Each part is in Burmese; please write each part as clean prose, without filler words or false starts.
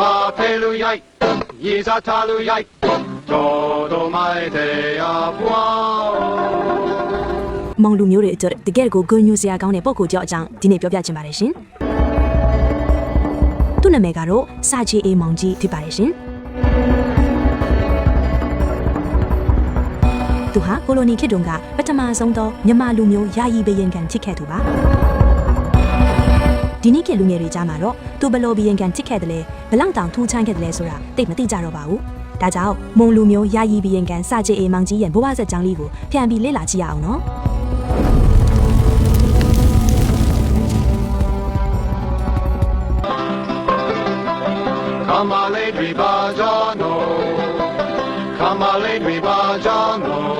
ဘာဖေလူရိုက်ရေစားထားလူရိုက်တော်မိုက်တဲ့ဘွာမောင်လူမျိုးတွေအတွက်တကယ်ကိုဂုဏ်ယူစရာကောင်းတဲ့ပုံကိုကြောက်အကြောင်းဒီနေ့ပြောပြချင်ပါတယ်ရှင်သူ့နာမည်ကတော့စာချေအေးမောင်ကြီးဖြစ်ပါတယ်ရှင်သူဟာကိုလိုနီခေတ်တုန်းကပထမဆုံးသောမြန်မာလူမျိုးယာယီဘယင်ကန်ချစ်ခဲ့သူပါဒီနေ့ခေတ်လူငယ်တွေကြားမှာတော့သူဘလို့ဘယင်ကန်ချစ်ခဲ့တယ်လဲဘလောက်တောင်ထူးခြားခဲ့တယ်လဲဆိုတာသိမသိကြတော့ပါဘူးဒါကြောင့်မုံလူမျိုးယာယီဘယင်ကန်စာချေအေးမောင်ကြီးရဲ့ဘဝဆက်ကြောင်းလေးကိုပြန်ပြီးလေ့လာကြည့်ရအောင်နော်ခမလေးတွေပါကြနော်ခမလေးတွေပါကြနော်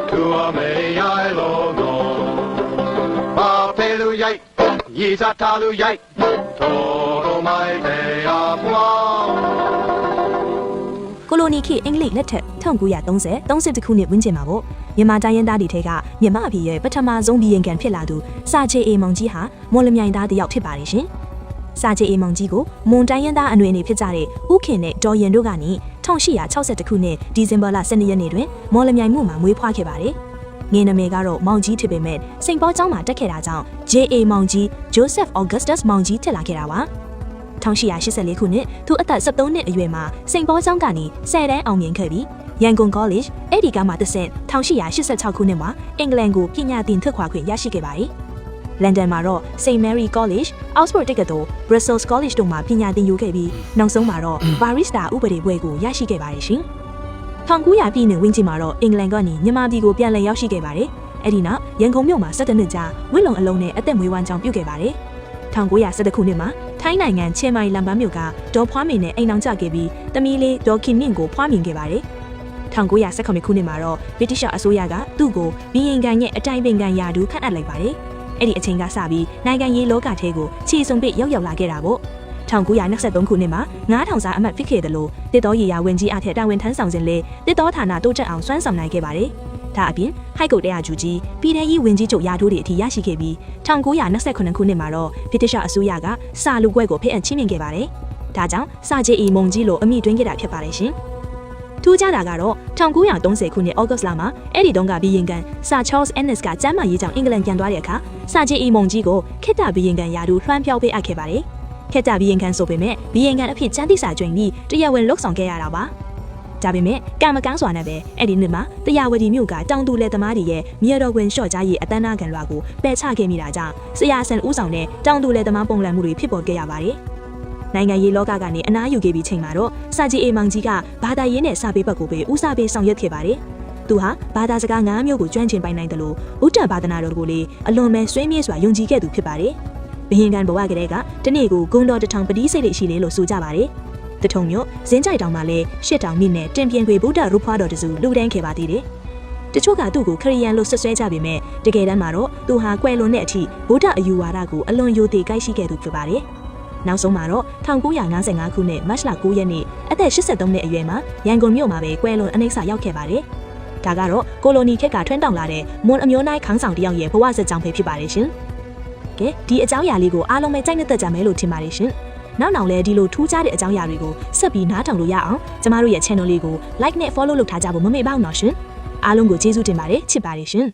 သူအမေရိုင်လို့နော်ဘာဖေလူရိုက်ရေစားထားလူရိုက်တော်မိုက်တဲ့ဘွာကိုလိုနီခေတ်အင်္ဂလိပ်လက်ထက်1930ခုနှစ်ဝန်းကျင်မှာပေါ့မြန်မာတိုင်းရင်းသားတွေထဲကမြန်မာအဖေရဲ့ပထမဆုံးဘီယင်ကန်ဖြစ်လာသူစာချေအေးမောင်ကြီးဟာမော်လမြိုင်သားတစ်ယောက်ဖြစ်ပါတယ်ရှင်စာချေအေးမောင်ကြီးကိုမွန်တိုင်းရင်းသားအနွယ်နေဖြစ်ကြတဲ့ဦးခင်နဲ့ဒေါ်ရင်တို့ကနေ1862ခုနှစ်ဒီဇင်ဘာလ12ရက်နေ့တွင်မော်လမြိုင်မြို့မှာမွေးဖွားခဲ့ပါတယ်ငယ်နာမည်ကတော့မောင်ကြီးဖြစ်ပေမဲ့စိန်ပေါကျောင်းမှာတက်ခဲ့တာကြောင့် J.A. မောင်ကြီး Joseph Augustus မောင်ကြီးဖြစ်လာခဲ့တာပါ1884ခုနှစ်သူအသက်73နှစ်အရွယ်မှာစိန်ပေါကျောင်းကနေ10တန်းအောင်မြင်ခဲ့ပြီးရန်ကုန် College အဲ့ဒီကမှတစ်ဆင့်1886ခုနှစ်မှာအင်္ဂလန်ကိုပညာသင်ထွက်ခွာခွင့်ရရှိခဲ့ပါတယ်လန်ဒန်မှာတော့ St. Mary College, Oxford တက္ကသိုလ် Brussels College တို့မှာပညာသင်ယူခဲ့ပြီးနောက်ဆုံးမှာတော့ Barrister ဥပဒေဘွဲ့ကိုရရှိခဲ့ပါတယ်ရှင်1900ပြည့်နှစ်ဝန်းကျင်မှာတော့အင်္ဂလန်ကနေမြန်မာပြည်ကိုပြန်လည်ရောက်ရှိခဲ့ပါတယ်အဲ့ဒီနောက်ရန်ကုန်မြို့မှာ17နှစ်ကြာဝစ်လုံအလုံးနဲ့အသက်မွေးဝမ်းကြောင်းပြုခဲ့ပါတယ်1910ခုနှစ်မှာထိုင်းနိုင်ငံချင်းမိုင်လမ်ပန်းမြို့ကဒေါ်ဖွားမင်းနဲ့အိမ်အောင်ကျခဲ့ပြီးတမီးလေးဒေါ်ခင်မြင့်ကိုဖွားမြင်ခဲ့ပါတယ်1919ခုနှစ်မှာတော့ British အစိုးရကသူ့ကိုဘီယင်ကန်ရဲ့အတိုင်ပင်ခံရာထူးခန့်အပ်လိုက်ပါတယ်အဲ့ဒီအချိန်ကစပြီးနိုင်ငံရေးလောကထဲကိုခြေစုံပစ်ရောက်လာခဲ့တာပေါ့1923ခုနှစ်မှာ9000စာအမှတ်ဖြစ်ခဲ့တယ်လို့တစ်တော်ရေယာဝင်ကြီးအထက်တာဝန်ထမ်းဆောင်ခြင်းလေတစ်တော်ဌာနတိုးတက်အောင်စွမ်းဆောင်နိုင်ခဲ့ပါတယ်ဒါအပြင်ဟိုက်ကုတ်တရားကျူကြီးပြည်ထရေးဝင်ကြီးချုပ်ရာထူးတွေအထိရရှိခဲ့ပြီး1929ခုနှစ်မှာတော့ဗြိတိရှအစိုးရကစာလူကွက်ကိုဖိတ်အပ်ချင်းမြင်ခဲ့ပါတယ်ဒါကြောင့်စာချေအီမုံကြီးလို့အမည်တွင်ခဲ့တာဖြစ်ပါတယ်ရှင်ထူးခြားတာကတော့1930ခုနှစ်ဩဂတ်လမှာအဲ့ဒီတုန်းကဘီယင်ကန်စာ Charles Ennis ကကျမ်းမာရေးကြောင့်အင်္ဂလန်ပြန်သွားတဲ့အခါစာချေအီမုံကြီးကိုခေတ္တဘီယင်ကန်ရာထူးလွှမ်းပြောင်းပေးအပ်ခဲ့ပါတယ်ခေတ္တဘီယင်ကန်ဆိုပေမဲ့ဘီယင်ကန်အဖြစ်ကျမ်းသစ္စာကျွင်ပြီးတရားဝင်လှုပ်ဆောင်ခဲ့ရတာပါဒါပေမဲ့ကံမကန်းစွာနဲ့ပဲအဲ့ဒီနှစ်မှာတရားဝတီမြို့ကတောင်သူလယ်သမားတွေရဲ့မြေတော်ဝင်လျှော့ကြားရေးအတန်းနာခံလွှာကိုပယ်ချခဲ့မိတာကြောင့်ဆရာဆန်ဦးဆောင်တဲ့တောင်သူလယ်သမားပုံလန်မှုတွေဖြစ်ပေါ်ခဲ့ရပါတယ်နိုင်ငံရေးလောကကနေအနားယူခဲ့ပြီးချိန်မှာတော့စာချေအေးမောင်ကြီးကဘာသာရေးနဲ့စာပေဘက်ကိုပဲဦးစားပေးဆောင်ရွက်ခဲ့ပါတယ်သူဟာဘာသာစကား9မျိုးကိုကျွမ်းကျင်ပိုင်နိုင်တယ်လို့ဗုဒ္ဓဘာသာနာတော်ကိုလေအလွန်ပဲဆွေးမြေ့စွာယုံကြည်ခဲ့သူဖြစ်ပါတယ်ဘဟင်ကန်ဘဝကလေးကတနေ့ကိုဂုံတော်1000ပတိစိတ်လေးရှိလေလို့ဆိုကြပါတယ်တထုံမြို့ဇင်းကြိုက်တောင်မှာလဲ8000မိနဲ့တင်ပြင်းခွေဗုဒ္ဓရူပဖွားတော်တစုလူတန်းခဲ့ပါသေးတယ်တချို့ကသူ့ကိုခရီးယန်လို့ဆွဆွဲကြပေမဲ့တကယ်တမ်းမှာတော့သူဟာကွယ်လွန်တဲ့အထိဗုဒ္ဓအယူဝါဒကိုအလွန်ယိုသေးကိုက်ရှိခဲ့သူဖြစ်ပါတယ်နောက်ဆုံးမှာတော့1955ခုနှစ်မတ်လ9ရက်နေ့အသက်83နှစ်အရွယ်မှာရန်ကုန်မြို့မှာပဲကွယ်လွန်အနိစ္စရောက်ခဲ့ပါတယ်ဒါကတော့ကိုလိုနီခေတ်ကထွန်းတောင်လာတဲ့မွန်အမျိုးနိုင်ခေါင်းဆောင်တယောက်ရဲ့ဘဝဆက်ကြောင်းပဲဖြစ်ပါတယ်ရှင်ကဲဒီအကြောင်းအရာလေးကိုအားလုံးပဲကြိုက်နှစ်သက်ကြမယ်လို့ထင်ပါတယ်ရှင်နောက်လဲဒီလိုထူးခြားတဲ့အကြောင်းအရာတွေကိုဆက်ပြီးနားထောင်လို့ရအောင်ကျမတို့ရဲ့ channel လေးကို like နဲ့ follow လုပ်ထားကြဖို့မမေ့ပါဘူးနော်ရှင်အားလုံးကိုကျေးဇူးတင်ပါတယ်ချစ်ပါတယ်ရှင်